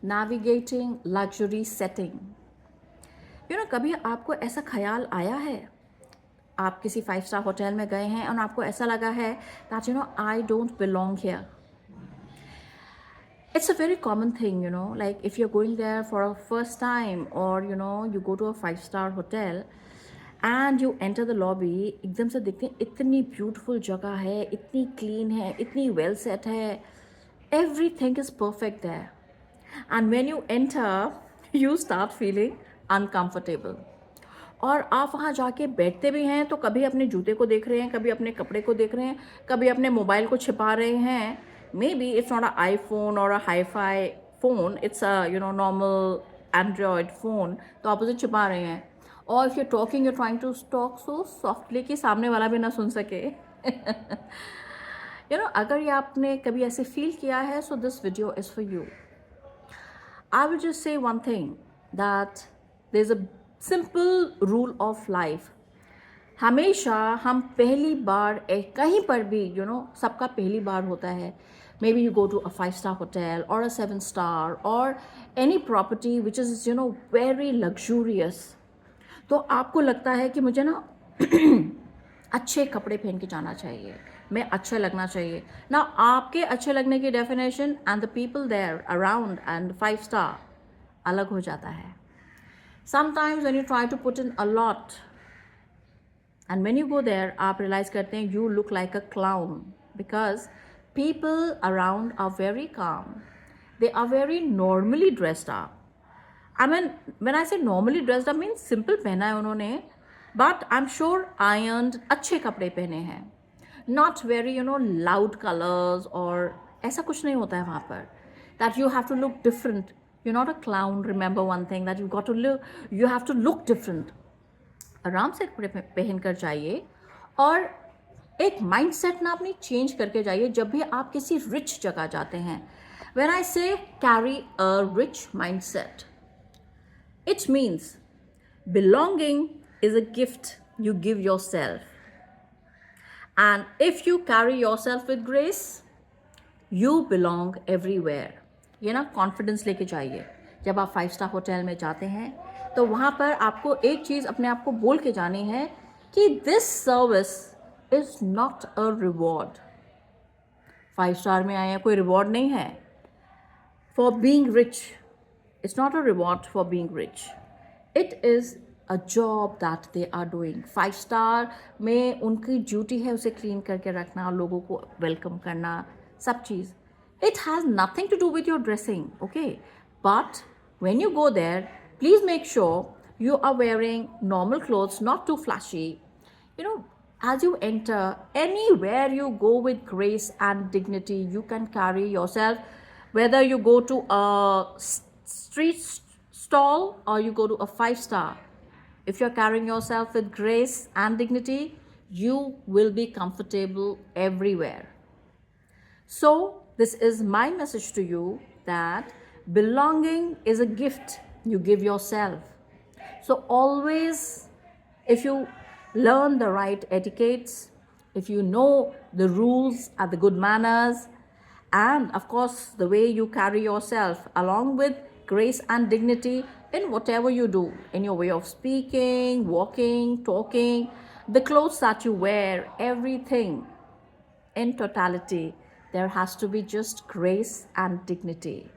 navigating luxury setting. कभी आपको ऐसा ख्याल आया है, आप किसी 5 स्टार होटल में गए हैं और आपको ऐसा लगा है that I don't belong here. It's a very common thing, like if you're going there for a first time, or you go to a 5 star hotel and you enter the lobby, एकदम से देखते हैं इतनी beautiful जगह है, इतनी clean है, इतनी well set है, everything is perfect there. And when you enter, you start feeling uncomfortable. और आप वहाँ जाके बैठते भी हैं तो कभी अपने जूते को देख रहे हैं, कभी अपने कपड़े को देख रहे हैं, कभी अपने मोबाइल को छिपा रहे हैं. Maybe it's not an iPhone or a hi-fi phone, it's a normal Android phone, तो आप उसे छिपा रहे हैं. और if you're talking, you're trying to talk so softly कि सामने वाला भी ना सुन सके. अगर ये आपने कभी ऐसे फील किया है, so this video is for you. I will just say one thing, that there's a simple rule of life. हमेशा हम पहली बार कहीं पर भी सबका पहली बार होता है. Maybe you go to a 5 star hotel or a 7 star or any property which is very luxurious. तो आपको लगता है कि मुझे अच्छे कपड़े पहन के जाना चाहिए, मैं अच्छा लगना चाहिए ना. आपके अच्छे लगने की definition and the people there around and 5 star अलग हो जाता है. Sometimes when you try to put in a lot, and when you go there, आप realize करते हैं you look like a clown, because people around are very calm. They are very normally dressed up. I mean, when I say normally dressed up, means simple पहना है उन्होंने, but I'm sure ironed अच्छे कपड़े पहने हैं. Not very loud colors और ऐसा कुछ नहीं होता है वहाँ पर. That you have to look different. You're not a clown. Remember one thing, that you have to look different. आराम से कपड़े पहन कर जाइए और एक माइंडसेट ना अपनी चेंज करके जाइए जब भी आप किसी रिच जगह जाते हैं. When I say carry a rich mindset, it means belonging is a gift you give yourself. And if you carry yourself with grace, you belong everywhere. ये ना कॉन्फिडेंस लेके जाइए. जब आप 5 स्टार होटल में जाते हैं तो वहाँ पर आपको एक चीज़ अपने आप को बोल के जानी है कि this service is not a reward. 5 star में आए हैं, कोई रिवॉर्ड नहीं है. For being rich, it's not a reward for being rich. It is a job that they are doing. 5 star में उनकी ड्यूटी है उसे क्लीन करके रखना, लोगों को वेलकम करना, सब चीज़. It has nothing to do with your dressing, okay? But when you go there, please make sure you are wearing normal clothes, not too flashy. As you enter, anywhere you go with grace and dignity, you can carry yourself, whether you go to a street stall or you go to a 5 star. If you're carrying yourself with grace and dignity, you will be comfortable everywhere. So, this is my message to you, that belonging is a gift you give yourself. So always, if you learn the right etiquettes, if you know the rules and the good manners, and of course the way you carry yourself along with grace and dignity in whatever you do, in your way of speaking, walking, talking, the clothes that you wear, everything in totality, there has to be just grace and dignity.